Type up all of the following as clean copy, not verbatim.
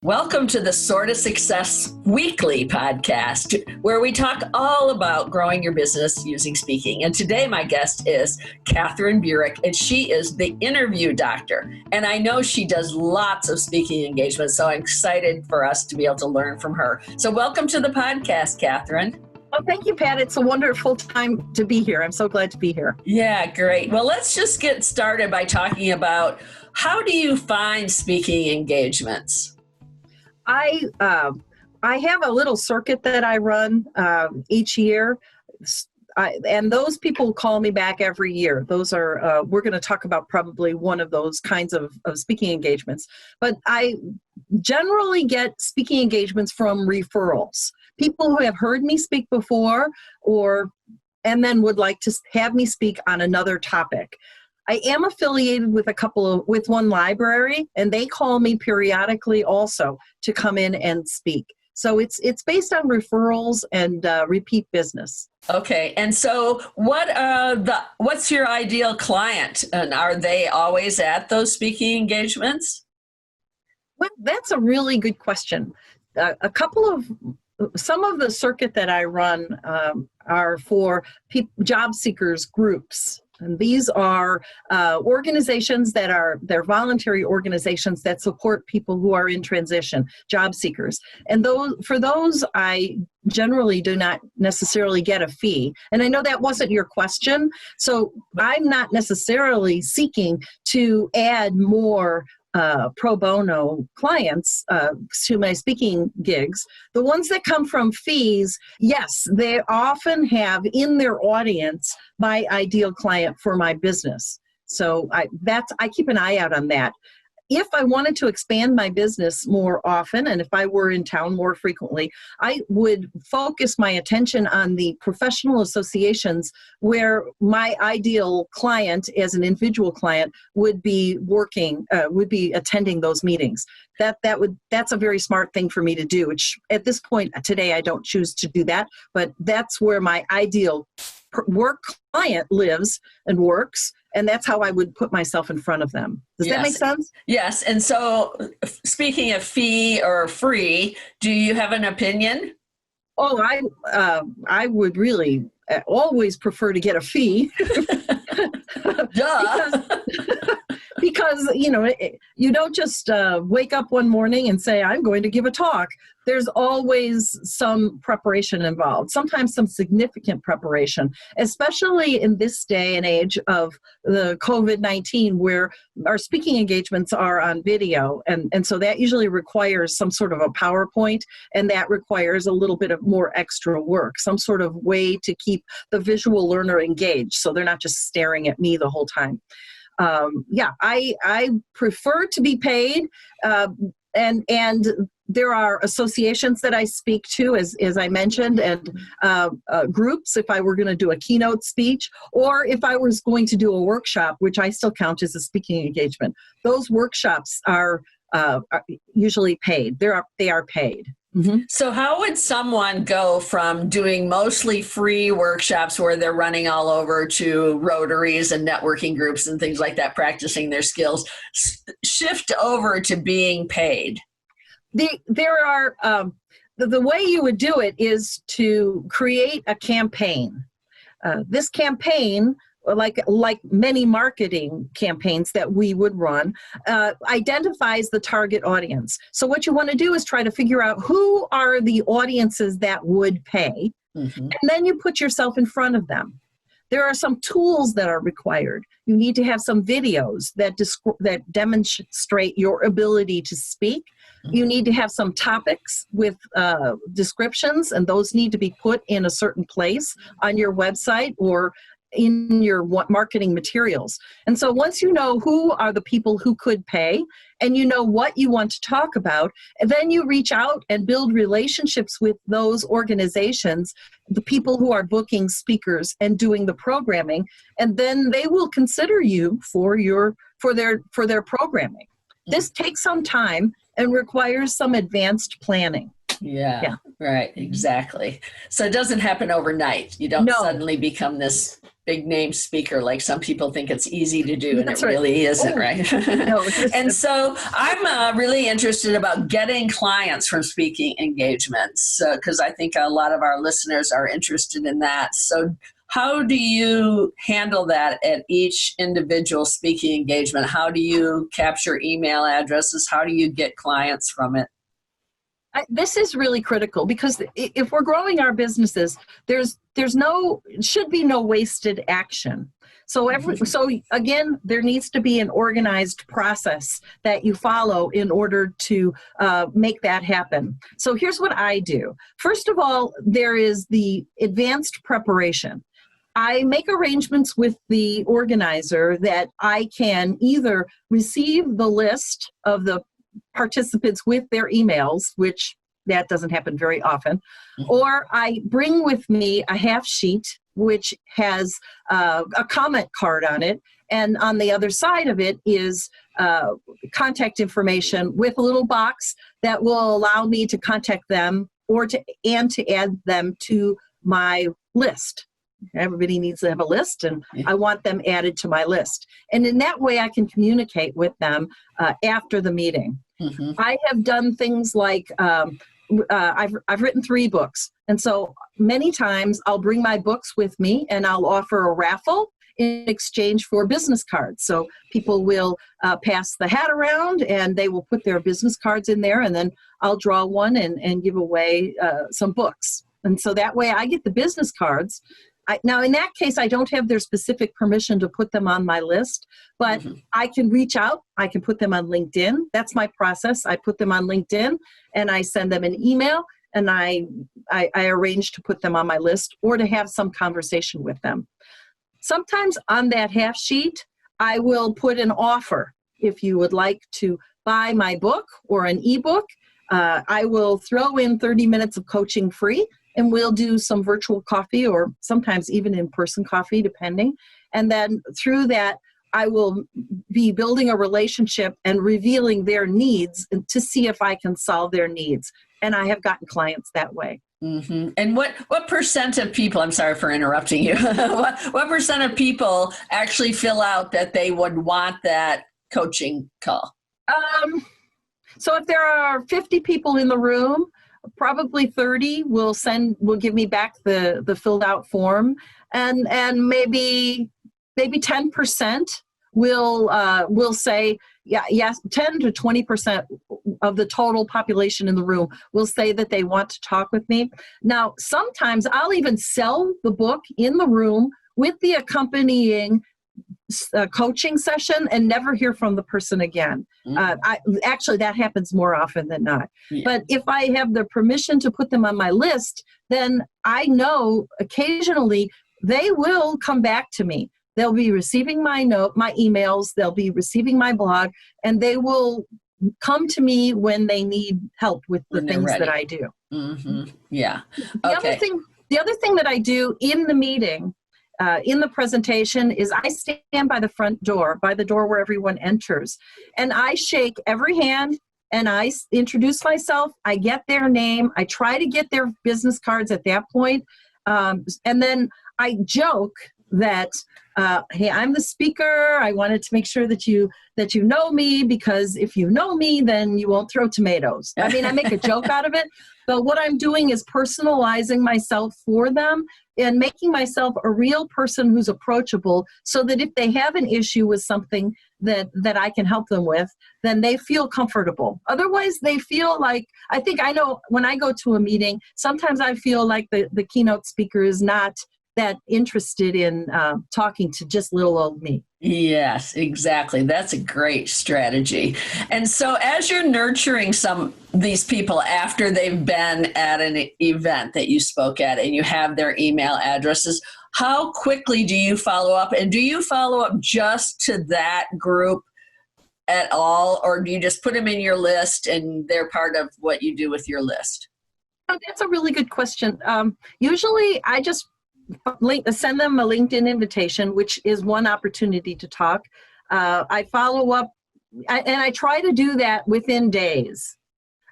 Welcome to the Soar to Success Weekly podcast, where we talk all about growing your business using speaking. And today my guest is Katherine Burik, and she is the interview doctor. And I know she does lots of speaking engagements, so I'm excited for us to be able to learn from her. So welcome to the podcast, Katherine. Oh, thank you, Pat. It's a wonderful time to be here. I'm so glad to be here. Yeah, great. Well, let's just get started by talking about how do you find speaking engagements? I have a little circuit that I run each year, and those people call me back every year. Those are, we're going to talk about probably one of those kinds of speaking engagements. But I generally get speaking engagements from referrals. People who have heard me speak before and then would like to have me speak on another topic. I am affiliated with one library, and they call me periodically also to come in and speak. So it's based on referrals and repeat business. Okay, and so what's your ideal client, and are they always at those speaking engagements? Well, that's a really good question. Some of the circuit that I run are for job seekers groups. And these are organizations they're voluntary organizations that support people who are in transition, job seekers. And for those, I generally do not necessarily get a fee. And I know that wasn't your question, so I'm not necessarily seeking to add more pro bono clients to my speaking gigs. The ones that come from fees, yes, they often have in their audience my ideal client for my business. So I keep an eye out on that. If I wanted to expand my business more often, and if I were in town more frequently, I would focus my attention on the professional associations where my ideal client as an individual client would be attending those meetings. That's a very smart thing for me to do, which at this point today I don't choose to do that, but that's where my ideal work client lives and works, and that's how I would put myself in front of them. Does that make sense? Yes. And so speaking of fee or free, do you have an opinion? Oh, I would really always prefer to get a fee. Duh. Because you don't just wake up one morning and say, I'm going to give a talk. There's always some preparation involved, sometimes some significant preparation, especially in this day and age of the COVID-19, where our speaking engagements are on video. And so that usually requires some sort of a PowerPoint, and that requires a little bit of more extra work, some sort of way to keep the visual learner engaged so they're not just staring at me the whole time. I prefer to be paid, and there are associations that I speak to, as I mentioned, and groups if I were going to do a keynote speech, or if I was going to do a workshop, which I still count as a speaking engagement. Those workshops are usually paid. They are paid. Mm-hmm. So how would someone go from doing mostly free workshops where they're running all over to Rotaries and networking groups and things like that, practicing their skills, shift over to being paid? There are the way you would do it is to create a campaign. This campaign, like many marketing campaigns that we would run, identifies the target audience. So what you want to do is try to figure out who are the audiences that would pay, and then you put yourself in front of them. There are some tools that are required. You need to have some videos that demonstrate your ability to speak. You need to have some topics with descriptions, and those need to be put in a certain place on your website or in your marketing materials. And so once you know who are the people who could pay, and you know what you want to talk about, and then you reach out and build relationships with those organizations, the people who are booking speakers and doing the programming, and then they will consider you for their programming. This takes some time and requires some advanced planning. Yeah, right, exactly. So it doesn't happen overnight. You don't suddenly become this big name speaker, like some people think it's easy to do, and That's it right. really isn't, Oh, right? no, And so I'm really interested about getting clients from speaking engagements, because I think a lot of our listeners are interested in that. So how do you handle that at each individual speaking engagement? How do you capture email addresses? How do you get clients from it? This is really critical, because if we're growing our businesses, should be no wasted action. So again, there needs to be an organized process that you follow in order to make that happen. So here's what I do. First of all, there is the advanced preparation. I make arrangements with the organizer that I can either receive the list of the participants with their emails, which that doesn't happen very often, or I bring with me a half sheet which has a comment card on it, and on the other side of it is contact information with a little box that will allow me to contact them to add them to my list. Everybody needs to have a list, and I want them added to my list. And in that way, I can communicate with them after the meeting. Mm-hmm. I have done things like I've written 3 books, and so many times I'll bring my books with me, and I'll offer a raffle in exchange for business cards. So people will pass the hat around, and they will put their business cards in there, and then I'll draw one and give away some books. And so that way I get the business cards. Now, in that case, I don't have their specific permission to put them on my list, but I can reach out. I can put them on LinkedIn. That's my process. I put them on LinkedIn, and I send them an email, and I arrange to put them on my list or to have some conversation with them. Sometimes on that half sheet, I will put an offer. If you would like to buy my book or an ebook, I will throw in 30 minutes of coaching free. And we'll do some virtual coffee, or sometimes even in-person coffee, depending. And then through that, I will be building a relationship and revealing their needs to see if I can solve their needs. And I have gotten clients that way. Mm-hmm. And what percent of people, I'm sorry for interrupting you, what percent of people actually fill out that they would want that coaching call? So if there are 50 people in the room, probably 30 will give me back the filled out form, and maybe 10% will say yes. 10 to 20% of the total population in the room will say that they want to talk with me. Now, sometimes I'll even sell the book in the room with the accompanying coaching session and never hear from the person again. Actually, that happens more often than not. Yeah. But if I have the permission to put them on my list, then I know occasionally they will come back to me. They'll be receiving my emails, they'll be receiving my blog, and they will come to me when they need help with the things that I do. Mm-hmm. Yeah. Okay. The other thing that I do in the meeting, in the presentation, is I stand by the front door, by the door where everyone enters, and I shake every hand, and I introduce myself. I get their name. I try to get their business cards at that point, and then I joke that, hey, I'm the speaker. I wanted to make sure that you know me, because if you know me, then you won't throw tomatoes. I mean, I make a joke out of it, but what I'm doing is personalizing myself for them and making myself a real person who's approachable, so that if they have an issue with something that I can help them with, then they feel comfortable. Otherwise, they feel like, I know when I go to a meeting, sometimes I feel like the keynote speaker is not that interested in talking to just little old me. Yes, exactly. That's a great strategy. And so as you're nurturing these people after they've been at an event that you spoke at and you have their email addresses, how quickly do you follow up? And do you follow up just to that group at all? Or do you just put them in your list and they're part of what you do with your list? Oh, that's a really good question. Usually I just send them a LinkedIn invitation, which is one opportunity to talk. I follow up, and I try to do that within days.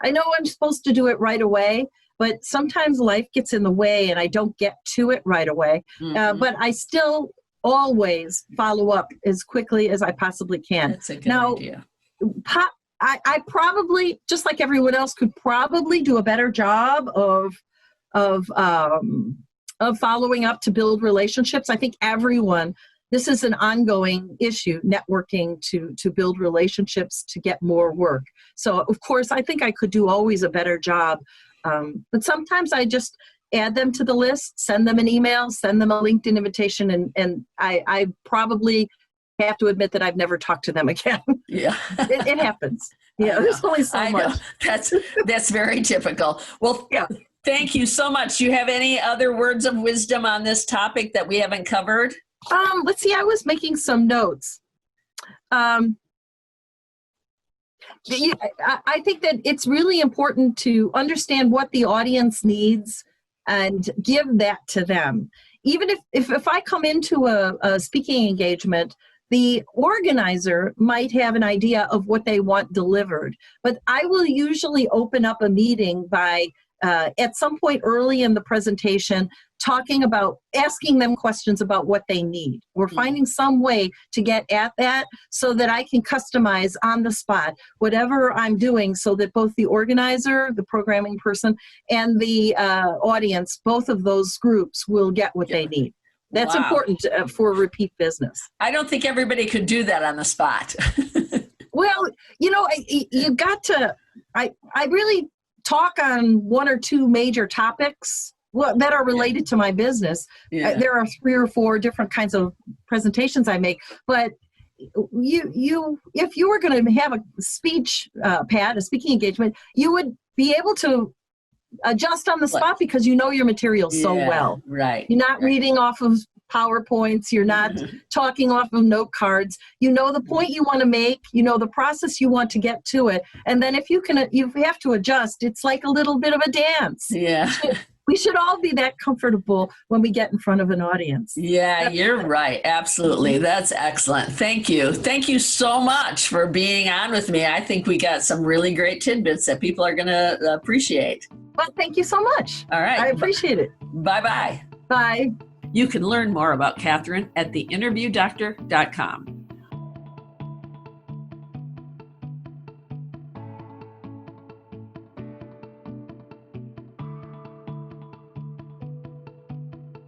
I know I'm supposed to do it right away, but sometimes life gets in the way and I don't get to it right away. Mm-hmm. But I still always follow up as quickly as I possibly can. That's a good idea. I probably, just like everyone else, could probably do a better job of following up to build relationships. I think this is an ongoing issue, networking to build relationships to get more work. So, of course, I think I could do always a better job. But sometimes I just add them to the list, send them an email, send them a LinkedIn invitation, and I probably have to admit that I've never talked to them again. Yeah. It happens. Yeah, there's only so much. That's very typical. Well, yeah. Thank you so much. Do you have any other words of wisdom on this topic that we haven't covered? Let's see. I was making some notes. I think that it's really important to understand what the audience needs and give that to them. Even if I come into a speaking engagement, the organizer might have an idea of what they want delivered, but I will usually open up a meeting by at some point early in the presentation, asking them questions about what they need. We're finding some way to get at that so that I can customize on the spot whatever I'm doing so that both the organizer, the programming person, and the audience, both of those groups will get what they need. That's important for repeat business. I don't think everybody could do that on the spot. Well, you got to, I really talk on one or two major topics that are related to my business. Yeah. There are 3 or 4 different kinds of presentations I make, but if you were going to have a speech pad, a speaking engagement, you would be able to adjust on the spot because you know your material so well. Right. You're not reading off of PowerPoints. You're not talking off of note cards. You know the point you want to make. You know the process you want to get to it. And then if you have to adjust, it's like a little bit of a dance. Yeah. We should all be that comfortable when we get in front of an audience. Yeah, you're right. Absolutely. That's excellent. Thank you. Thank you so much for being on with me. I think we got some really great tidbits that people are going to appreciate. Well, thank you so much. All right. I appreciate it. Bye-bye. Bye. You can learn more about Katherine at theinterviewdoctor.com.